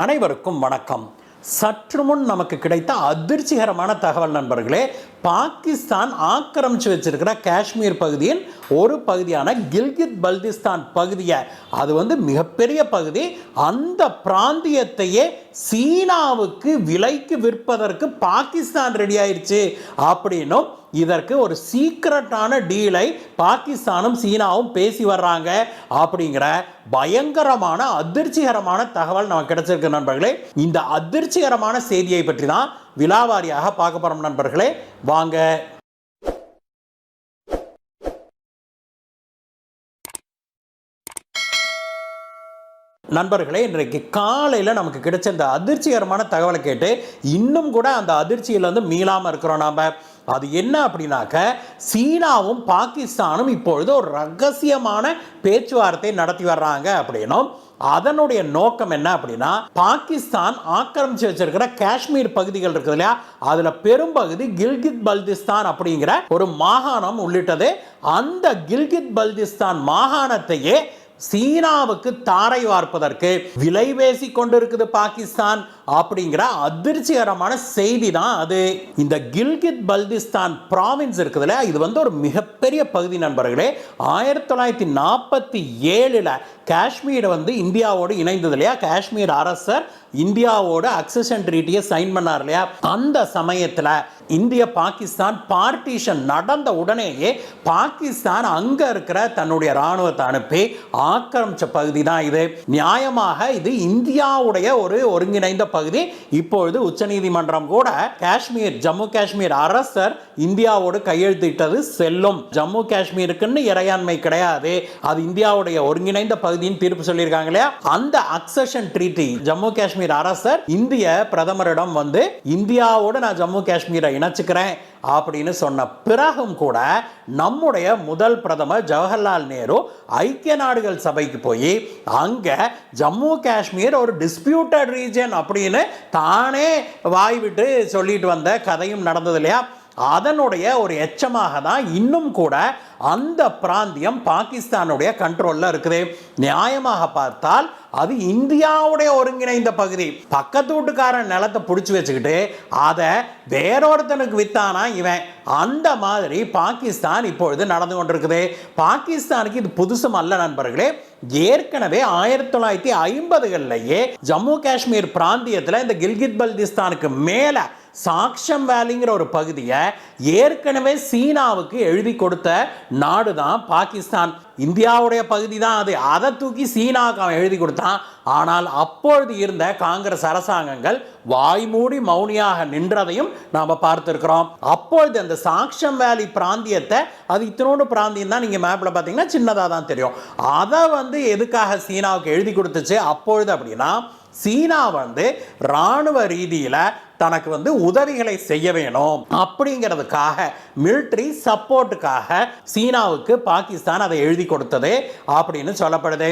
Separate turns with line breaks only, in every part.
அனைவருக்கும் வணக்கம். சற்று முன் நமக்கு கிடைத்த அதிர்ச்சிகரமான தகவல் நண்பர்களே, பாகிஸ்தான் ஆக்கிரமிச்சு வச்சிருக்கிற காஷ்மீர் பகுதியின் ஒரு பகுதியான கில்கித் பல்திஸ்தான் பகுதியை, அது மிகப்பெரிய பகுதி, அந்த பிராந்தியத்தையே சீனாவுக்கு விலைக்கு விற்பதற்கு பாகிஸ்தான் ரெடி ஆயிடுச்சு அப்படின்னும், இதற்கு ஒரு சீக்கிரட்டான டீலை பாகிஸ்தானும் சீனாவும் பேசி வர்றாங்க அப்படிங்கிற பயங்கரமான அதிர்ச்சிகரமான தகவல் நமக்கு கிடைச்சிருக்கு நண்பர்களே. இந்த அதிர்ச்சிகரமான செய்தியை பற்றி தான் விலாவாரியாக பார்க்க போறோம் நண்பர்களே. வாங்க. நண்பர்களே, இன்றைக்கு காலையில் நமக்கு கிடைச்ச இந்த அதிர்ச்சிகரமான தகவலை கேட்டு இன்னும் கூட அந்த அதிர்ச்சியிலிருந்து மீளாமல் இருக்கிறோம் நாம். அது என்ன அப்படின்னாக்க, சீனாவும் பாகிஸ்தானும் இப்பொழுது ஒரு ரகசியமான பேச்சுவார்த்தை நடத்தி வர்றாங்க அப்படின்னும், அதனுடைய நோக்கம் என்ன அப்படின்னா, பாகிஸ்தான் ஆக்கிரமிச்சு வச்சிருக்கிற காஷ்மீர் பகுதிகள் இருக்குது இல்லையா, அதுல பெரும்பகுதி கில்கித் பல்திஸ்தான் அப்படிங்கிற ஒரு மாகாணம் உள்ளிட்டது. அந்த கில்கித் பல்திஸ்தான் மாகாணத்தையே சீனாவுக்கு தாரை வார்ப்பதற்கு விலை பேசி கொண்டிருக்குது பாகிஸ்தான் அப்படிங்கிற அதிர்ச்சிகரமான செய்தி தான் அது. இந்த கில்கித் பல்திஸ்தான் ப்ராவின்ஸ் இருக்குதுல்ல, இது ஒரு மிகப்பெரிய பகுதி நண்பர்களே. 1947 காஷ்மீர் இந்தியாவோடு இணைந்தது இல்லையா, காஷ்மீர் அரசர் இந்தியாவோட அக்சஷன் ட்ரீட்டியை சைன் பண்ணார் இல்லையா, அந்த சமயத்தில் இந்திய பாகிஸ்தான் பார்ட்டிஷன் நடந்த உடனேயே பாகிஸ்தான் அங்க இருக்கிற தன்னுடைய ராணுவத்தை அனுப்பி ஆக்கிரமிச்ச பகுதி தான் இது. நியாயமாக இது இந்தியாவுடைய ஒரு ஒருங்கிணைந்த பகுதி. இப்பொழுது உச்சநீதிமன்றம் கூட காஷ்மீர், ஜம்மு காஷ்மீர் அரசர் இந்தியாவோடு கையெழுத்திட்டது செல்லும். ஜம்மு காஷ்மீருக்குன்னு இறையாண்மை கிடையாது, அது இந்தியாவுடைய ஒருங்கிணைந்த பகுதியின் தீர்ப்பு சொல்லியிருக்காங்க இல்லையா. அந்த அக்சஷன் ட்ரீட்டி ஜம்மு காஷ்மீர் அரசர் இந்திய பிரதமரிடம் இந்தியாவோடு நான் ஜம்மு காஷ்மீரை இணைச்சுக்கிறேன் அப்படின்னு சொன்ன பிறகும் கூட நம்முடைய முதல் பிரதமர் ஜவஹர்லால் நேரு ஐக்கிய நாடுகள் சபைக்கு போய் அங்க ஜம்மு காஷ்மீர் ஒரு டிஸ்பியூட்டட் ரீஜன் அப்படின்னு தானே வாய் விட்டு சொல்லிட்டு வந்த கதையும் நடந்தது இல்லையா. அதனுடைய ஒரு எச்சமாக தான் இன்னும் கூட அந்த பிராந்தியம் பாகிஸ்தானுடைய கண்ட்ரோல்ல இருக்குது. நியாயமாக பார்த்தால் அது இந்தியாவுடைய ஒருங்கிணைந்த பகுதி. பக்கத்து வீட்டுக்காரன் நிலத்தை பிடிச்சி வச்சுக்கிட்டு அதை வேறொருத்தனுக்கு வித்தானா இவன், அந்த மாதிரி பாகிஸ்தான் இப்பொழுது நடந்து கொண்டிருக்குது. பாகிஸ்தானுக்கு இது புதுசும் அல்ல நண்பர்களே. ஏற்கனவே 1950களிலேயே ஜம்மு காஷ்மீர் பிராந்தியத்தில் இந்த கில்கித் பல்திஸ்தானுக்கு மேல சாக்ஷம் வேலிங்கிற ஒரு பகுதியை ஏற்கனவே சீனாவுக்கு எழுதி கொடுத்த நாடு தான் பாகிஸ்தான். இந்தியாவுடைய பகுதி தான் அது, அதை தூக்கி சீனாவுக்கு அவன் எழுதி கொடுத்தான். ஆனால் அப்பொழுது இருந்த காங்கிரஸ் அரசாங்கங்கள் வாய்மூடி மௌனியாக நின்றதையும் நாம் பார்த்திருக்கிறோம். அப்பொழுது அந்த சாக்ஷம் வேலி பிராந்தியத்தை, அது இத்தனோடு பிராந்தியம் தான், நீங்கள் மேப்பில் பார்த்தீங்கன்னா சின்னதாக தான் தெரியும். அதை எதுக்காக சீனாவுக்கு எழுதி கொடுத்துச்சு அப்பொழுது அப்படின்னா, சீனா ராணுவ ரீதியில் தனக்கு உதவிகளை செய்ய வேணும் அப்படிங்கிறதுக்காக, மிலிட்டரி சப்போர்ட்டுக்காக சீனாவுக்கு பாகிஸ்தான் அதை எழுதி கொடுத்தது அப்படின்னு சொல்லப்படுது.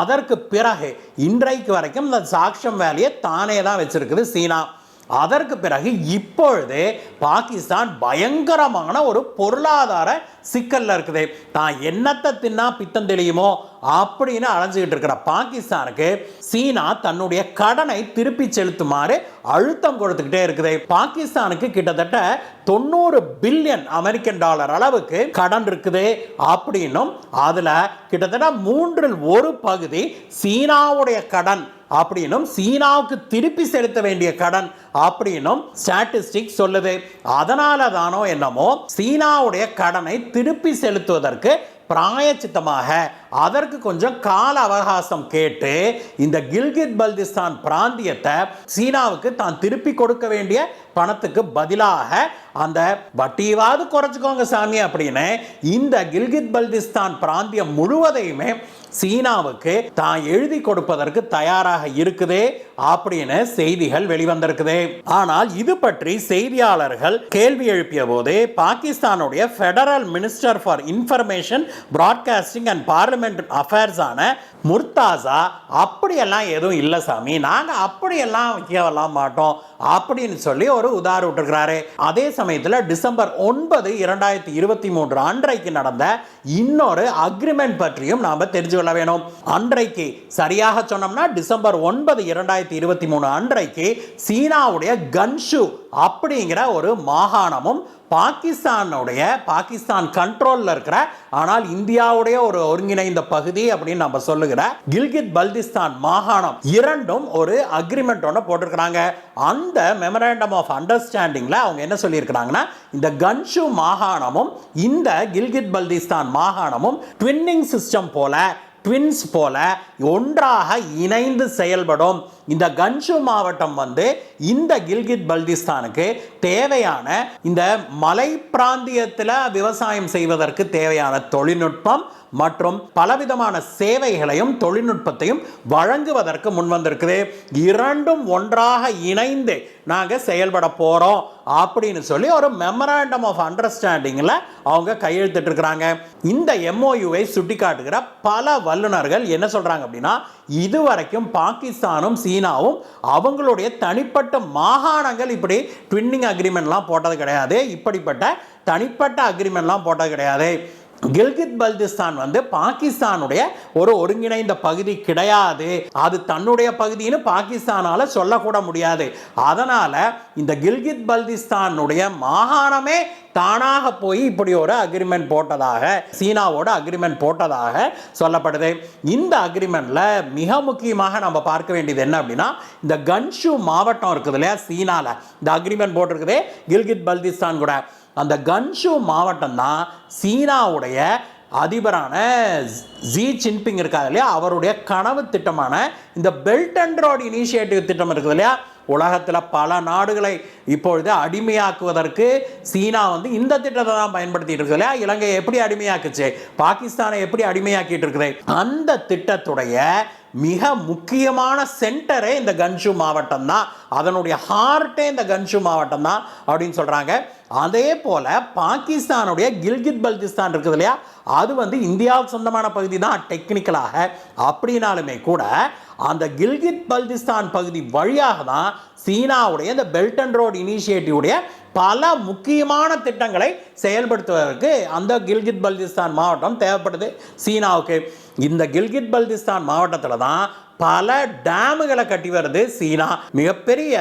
அதற்கு பிறகு இன்றைக்கு வரைக்கும் இந்த சாக்ஷம் வேலியை தானே தான் வச்சிருக்குது சீனா. அதற்கு பிறகு இப்பொழுது பாகிஸ்தான் பயங்கரமான ஒரு பொருளாதார சிக்கல்ல இருக்குது. தான் என்னத்தை தின்னா பித்தம் தெளியுமோ அப்படின்னு அலைஞ்சுக்கிட்டு இருக்கிற பாகிஸ்தானுக்கு சீனா தன்னுடைய கடனை திருப்பி செலுத்துமாறு அழுத்தம் கொடுத்துக்கிட்டே இருக்குது. பாகிஸ்தானுக்கு கிட்டத்தட்ட 90 பில்லியன் அமெரிக்கன் டாலர் அளவுக்கு கடன் இருக்குது அப்படின்னும், அதுல கிட்டத்தட்ட 1/3 பகுதி சீனாவுடைய கடன் அப்படின்னும், சீனாவுக்கு திருப்பி செலுத்த வேண்டிய கடன் அப்படின்னும் ஸ்டாட்டிஸ்டிக்ஸ் சொல்லுது. அதனால தானோ என்னமோ சீனாவுடைய கடனை திருப்பி செலுத்துவதற்கு பிராயச்சித்தமாக அதற்கு கொஞ்சம் கால அவகாசம் கேட்டு இந்த கில்கித் பல்திஸ்தான் பிராந்தியத்தை சீனாவுக்கு தான் திருப்பி கொடுக்க வேண்டிய பணத்துக்கு பதிலாக அந்த வட்டியாவது குறைச்சிக்கோங்க சாமி அப்படின்னு இந்த கில்கித் பல்திஸ்தான் பிராந்தியம் முழுவதையுமே சீனாவுக்கு தான் எழுதி கொடுப்பதற்கு தயாராக இருக்குது அப்படின்னு செய்திகள் வெளிவந்திருக்குது. ஆனால் இது பற்றி செய்தியாளர்கள் கேள்வி எழுப்பிய போது பாகிஸ்தானுடைய federal minister for information, broadcasting and parliament affairs ஆன முர்தாசா, அப்படியெல்லாம் எதுவும் இல்லை சாமி, நாங்கள் அப்படியெல்லாம் வைக்கலாம் மாட்டோம் அப்படின்னு சொல்லி ஒரு உதார விட்டுருக்கிறாரு. அதே சமயத்தில் டிசம்பர் 9, 2023 அன்றைக்கு நடந்த இன்னொரு அக்ரிமெண்ட் பற்றியும் நாம தெரிஞ்சு கொள்ள வேணும். அன்றைக்கு சரியாக சொன்னோம்னா டிசம்பர் 9, 2023 அன்றைக்கு சீனாவுடைய கன்ஷு அப்படிங்கிற ஒரு மாகாணமும் பாகிஸ்தான் கண்ட்ரோல்ல இருக்கிற ஆனால் இந்தியாவுடைய ஒரு ஒருங்கிணைந்த பகுதி அப்படின்னு நம்ம சொல்லுகிற கில்கித் பல்திஸ்தான் மாகாணம் இரண்டும் ஒரு அக்ரிமெண்ட் ஒன்று போட்டிருக்கிறாங்க. அந்த மெமரண்டம் ஆஃப் அண்டர்ஸ்டாண்டிங்ல அவங்க என்ன சொல்லியிருக்கிறாங்கன்னா, இந்த கன்ஷு மாகாணமும் இந்த கில்கித் பல்திஸ்தான் மாகாணமும் ட்வின்னிங் சிஸ்டம் போல ட்வின்ஸ் போல ஒன்றாக இணைந்து செயல்படும். இந்த கன்ஷு மாவட்டம் இந்த கில்கித் பல்திஸ்தானுக்கு தேவையான இந்த மலை பிராந்தியத்தில் விவசாயம் செய்வதற்கு தேவையான தொழில்நுட்பம் மற்றும் பலவிதமான சேவைகளையும் தொழில்நுட்பத்தையும் வழங்குவதற்கு முன்வந்திருக்குது. இரண்டும் ஒன்றாக இணைந்து நாங்கள் செயல்பட போறோம் அப்படின்னு சொல்லி ஒரு மெமரண்டம் ஆஃப் அண்டர்ஸ்டாண்டிங்ல அவங்க கையெழுத்திட்டு இருக்கிறாங்க. இந்த எம்ஓயுவை சுட்டிக்காட்டுகிற பல வல்லுநர்கள் என்ன சொல்றாங்க அப்படின்னா, இதுவரைக்கும் பாகிஸ்தானும் சீனாவும் அவங்களுடைய தனிப்பட்ட மாகாணங்கள் இப்படி ட்வின்னிங் அக்ரிமெண்ட்லாம் போட்டது கிடையாது. இப்படிப்பட்ட தனிப்பட்ட அக்ரிமெண்ட்லாம் போட்டது கிடையாது. கில்கித் பல்திஸ்தான் பாகிஸ்தானுடைய ஒரு ஒருங்கிணைந்த பகுதி கிடையாது. அது தன்னுடைய பகுதின்னு பாகிஸ்தானால சொல்லக்கூட முடியாது. அதனால இந்த கில்கித் பல்திஸ்தானுடைய மாகாணமே தானாக போய் இப்படி ஒரு அக்ரிமெண்ட் போட்டதாக சீனாவோட அக்ரிமெண்ட் போட்டதாக சொல்லப்படுது. இந்த அக்ரிமெண்ட்ல மிக முக்கியமாக நம்ம பார்க்க வேண்டியது என்ன அப்படின்னா, இந்த கன்ஷு மாவட்டம் இருக்குது இல்லையா, சீனால இந்த அக்ரிமெண்ட் போட்டிருக்குது கில்கித் பல்திஸ்தான் கூட. அந்த கன்ஷு மாவட்டம் தான் சீனாவுடைய அதிபரான ஜி ஜின்பிங் இருக்காது இல்லையா, அவருடைய கனவு திட்டமான இந்த பெல்ட் அண்ட் ரோட் இனிஷியேட்டிவ் திட்டம் இருக்குது இல்லையா. உலகத்தில் பல நாடுகளை இப்பொழுது அடிமையாக்குவதற்கு சீனா இந்த திட்டத்தை தான் பயன்படுத்திட்டு இருக்குது இல்லையா. இலங்கையை எப்படி அடிமையாக்குச்சு, பாகிஸ்தானை எப்படி அடிமையாக்கிட்டு இருக்குது, அந்த திட்டத்துடைய மிக முக்கியமான சென்டரே இந்த கன்ஷு மாவட்டம் தான். அதனுடைய ஹார்ட்டே இந்த கன்ஷு மாவட்டம் தான் அப்படின்னு சொல்றாங்க. அதே போல பாகிஸ்தானுடைய கில்கித் பல்திஸ்தான் இருக்குது இல்லையா, அது இந்தியாவுக்கு சொந்தமான பகுதி தான் டெக்னிக்கலாக. அப்படின்னாலுமே கூட அந்த கில்கித் பல்திஸ்தான் பகுதி வழியாக தான் சீனாவுடைய இந்த பெல்ட் அண்ட் ரோட் இனிஷியேட்டிவ் பல முக்கியமான திட்டங்களை செயல்படுத்துவதற்கு அந்த கில்கித் பல்திஸ்தான் மாவட்டம் தேவைப்படுது சீனாவுக்கு. இந்த கில்கித் பல்திஸ்தான் மாவட்டத்தில் தான் பல டேமுகளை கட்டி வருது சீனா. மிகப்பெரிய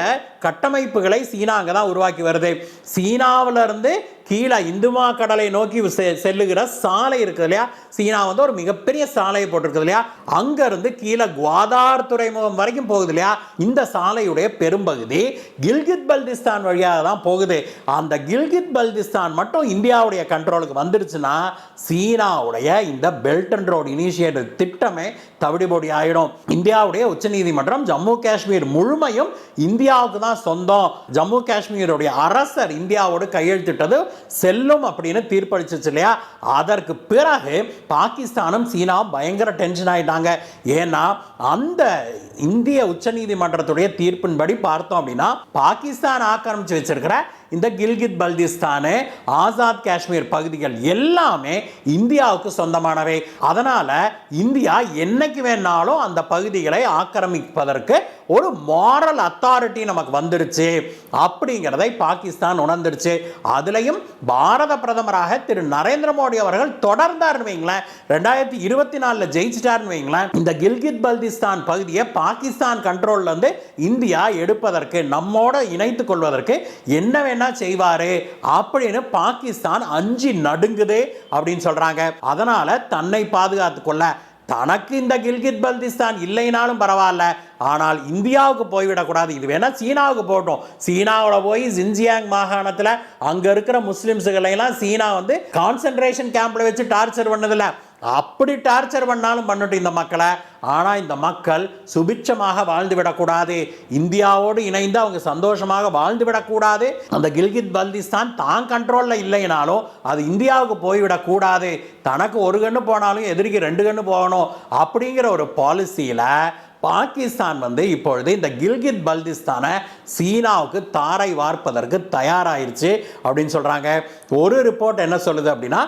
கட்டமைப்புகளை சீனா அங்கே தான் உருவாக்கி வருது. சீனாவிலிருந்து கீழே இந்துமா கடலை நோக்கி செல்லுகிற சாலை இருக்குது இல்லையா, சீனா ஒரு மிகப்பெரிய சாலையை போட்டிருக்குது இல்லையா, அங்கிருந்து கீழே குவாதார் துறைமுகம் வரைக்கும் போகுது இல்லையா. இந்த சாலையுடைய பெரும்பகுதி கில்கித் பல்திஸ்தான் வழியாக தான் போகுது. அந்த கில்கித் பல்திஸ்தான் மட்டும் இந்தியாவுடைய கண்ட்ரோலுக்கு வந்துடுச்சுன்னா சீனாவுடைய இந்த பெல்ட் அண்ட் ரோட் இனிஷியேட்டிவ் திட்டமே தவிடுபொடி ஆயிடும். இந்தியாவுடைய உச்சநீதிமன்றம் ஜம்மு காஷ்மீர் முழுமையும் இந்தியாவுக்கு தான் சொந்தம், ஜம்மு காஷ்மீருடைய அரசர் இந்தியாவோடு கையெழுத்திட்டது செல்லும் அப்படின்னு தீர்ப்பளிச்சிச்சு இல்லையா. அதற்கு பிறகு பாகிஸ்தானும் சீனாவும் பயங்கர டென்ஷன் ஆயிட்டாங்க. ஏன்னா அந்த இந்திய உச்சநீதிமன்றத்துடைய தீர்ப்பின்படி பார்த்தோம் அப்படின்னா, பாகிஸ்தான் ஆக்கிரமிச்சு வச்சிருக்கிற இந்த கில்கித் பல்திஸ்தான், ஆசாத் காஷ்மீர் பகுதிகள் எல்லாமே இந்தியாவுக்கு சொந்தமானவை. அதனால இந்தியா என்னைக்கு வேணாலும் அந்த பகுதிகளை ஆக்கிரமிப்பதற்கு ஒரு மாரல் அத்தாரிட்டி நமக்கு வந்துருச்சு அப்படிங்கிறதை பாகிஸ்தான் உணர்ந்துருச்சு. அதுலயும் பாரத பிரதமராக திரு நரேந்திர மோடி அவர்கள் தொடர்ந்தார் வைங்களேன், 2024 ஜெயிச்சிட்டார்னு வைங்களேன். இந்த கில்கித் பல்திஸ்தான் பகுதியை பாகிஸ்தான் கண்ட்ரோல்ல இருந்து இந்தியா எடுப்பதற்கு, நம்மோட இணைத்துக் கொள்வதற்கு என்ன வேணா செய்வாரு அப்படின்னு பாகிஸ்தான் அஞ்சி நடுங்குது அப்படின்னு சொல்றாங்க. அதனால தன்னை பாதுகாத்துக் கொள்ள தனக்கு இந்த கில்கித் பல்திஸ்தான் இல்லைனாலும் பரவாயில்ல, ஆனால் இந்தியாவுக்கு போய்விடக்கூடாது, இது வேணா சீனாவுக்கு போட்டோம். சீனாவில் போய் ஜின்ஜியாங் மாகாணத்தில் அங்கே இருக்கிற முஸ்லிம்ஸுகளை எல்லாம் சீனா கான்சென்ட்ரேஷன் கேம்ப்ல வச்சு டார்ச்சர் பண்ணதில்லை. அப்படி டார்ச்சர் பண்ணாலும் பண்ணட்டும் இந்த மக்களை. ஆனால் இந்த மக்கள் சுபிட்சமாக வாழ்ந்து விடக்கூடாது, இந்தியாவோடு இணைந்து அவங்க சந்தோஷமாக வாழ்ந்து விடக்கூடாது. அந்த கில்கித் பல்திஸ்தான் தான் கண்ட்ரோலில் இல்லைனாலும் அது இந்தியாவுக்கு போய்விடக்கூடாது, தனக்கு ஒரு கண்ணு போனாலும் எதிரிக்கு 2 கண்ணு போகணும் அப்படிங்கிற ஒரு பாலிசியில் பாகிஸ்தான் இப்பொழுது இந்த கில்கித் பல்திஸ்தானை சீனாவுக்கு தாரை வார்ப்பதற்கு தயாராயிருச்சு அப்படின்னு சொல்றாங்க. ஒரு ரிப்போர்ட் என்ன சொல்லுது அப்படின்னா,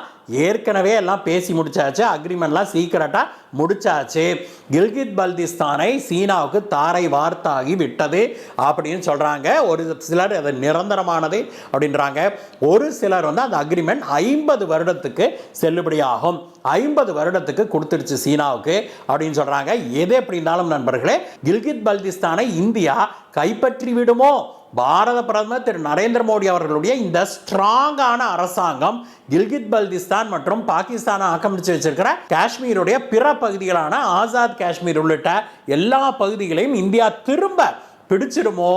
ஏற்கனவே எல்லாம் பேசி முடிச்சாச்சு, அக்ரிமெண்ட்லாம் சீக்கிரட்டாக முடிச்சாச்சு. கில்கித் பல்திஸ்தானை சீனாவுக்கு தாரை வார்த்தாகி விட்டது அப்படின்னு சொல்கிறாங்க. ஒரு சிலர் அது நிரந்தரமானது அப்படின்றாங்க. ஒரு சிலர் வந்து அந்த அக்ரிமெண்ட் 50 வருடத்துக்கு செல்லுபடியாகும், 50 வருடத்துக்கு கொடுத்துருச்சு சீனாவுக்கு அப்படின்னு சொல்கிறாங்க. எது எப்படி இருந்தாலும் நண்பர்களே, கில்கித் பல்திஸ்தானை இந்தியா கைப்பற்றி விடுமோ? பாரத பிரதமர் திரு நரேந்திர மோடி அவர்களுடைய இந்த ஸ்ட்ராங்கான அரசாங்கம் கில்கித் பல்திஸ்தான் மற்றும் பாகிஸ்தானை ஆக்கிரமிச்சு வச்சிருக்கிற காஷ்மீருடைய பிற பகுதிகளான ஆசாத் காஷ்மீர் உள்ளிட்ட எல்லா பகுதிகளையும் இந்தியா திரும்ப பிடிச்சிடுமோ,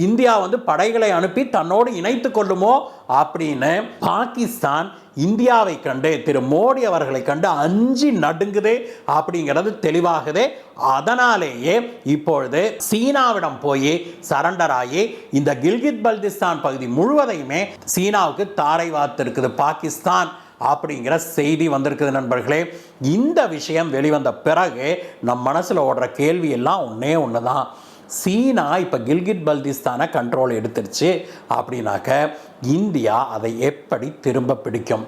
இந்தியா வந்து படைகளை அனுப்பி தன்னோடு இணைத்து கொள்ளுமோ அப்படின்னு பாகிஸ்தான் இந்தியாவை கண்டு, திரு மோடி அவர்களை கண்டு அஞ்சி நடுங்குது அப்படிங்கிறது தெளிவாகுது. அதனாலேயே இப்பொழுது சீனாவிடம் போய் சரண்டர் ஆகி இந்த கில்கித் பல்திஸ்தான் பகுதி முழுவதையுமே சீனாவுக்கு தாரை வார்த்திருக்குது பாகிஸ்தான் அப்படிங்கிற செய்தி வந்திருக்குது நண்பர்களே. இந்த விஷயம் வெளிவந்த பிறகு நம் மனசில் ஓடுற கேள்வி எல்லாம் ஒன்று தான். சீனா இப்போ கில்கித் பல்திஸ்தானை கண்ட்ரோல் எடுத்துருச்சு அப்படின்னாக்க இந்தியா அதை எப்படி திரும்ப பிடிக்கும்?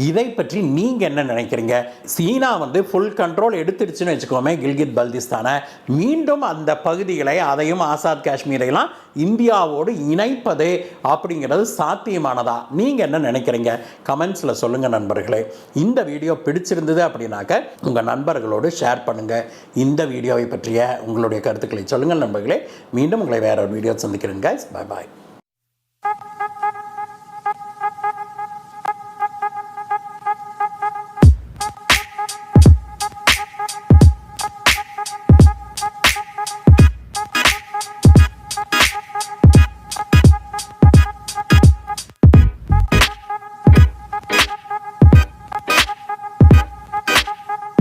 இதை பற்றி நீங்கள் என்ன நினைக்கிறீங்க? சீனா வந்து ஃபுல் கண்ட்ரோல் எடுத்துருச்சுன்னு வச்சுக்கோமே கில்கித் பல்திஸ்தானை, மீண்டும் அந்த பகுதிகளை அதையும் ஆசாத் காஷ்மீரையெல்லாம் இந்தியாவோடு இணைப்பது அப்படிங்கிறது சாத்தியமானதா? நீங்கள் என்ன நினைக்கிறீங்க? கமெண்ட்ஸில் சொல்லுங்கள் நண்பர்களே. இந்த வீடியோ பிடிச்சிருந்தது அப்படின்னாக்க உங்கள் நண்பர்களோடு ஷேர் பண்ணுங்கள். இந்த வீடியோவை பற்றிய உங்களுடைய கருத்துக்களை சொல்லுங்கள் நண்பர்களே. மீண்டும் உங்களை வேற ஒரு வீடியோ சந்திக்கிறேன். Guys, bye bye.